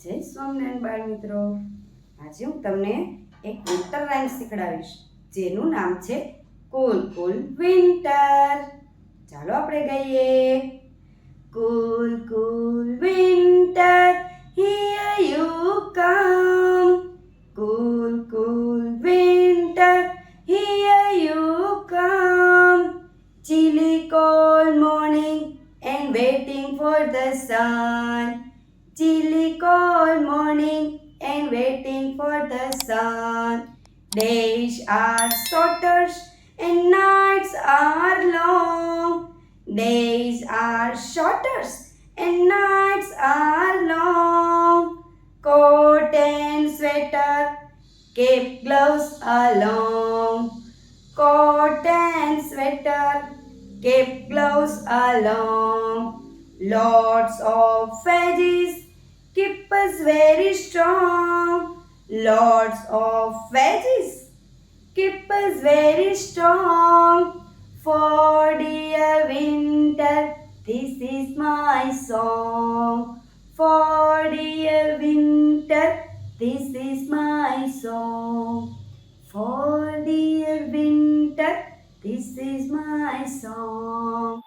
જય સ્વામિનારાયણ બાળ મિત્રો, આજે હું તમને એક વિન્ટર રાઇમ શીખડાવીશ જેનું નામ છે કુલ કુલ વિન્ટર. ચાલો આપણે ગઈએ. કુલ કુલ winter here you come. Cool cool winter here you come. Chilly cold morning and waiting for the sun. Chilly cold morning and waiting for the sun. Days are shorter and nights are long. Days are shorter and nights are long. Coat and sweater, cape, gloves along. Coat and sweater, cape, gloves along. Lots of veggies keep us very strong. Lots of veggies keep us very strong. For dear winter, this is my song. For dear winter, this is my song. For dear winter, this is my song.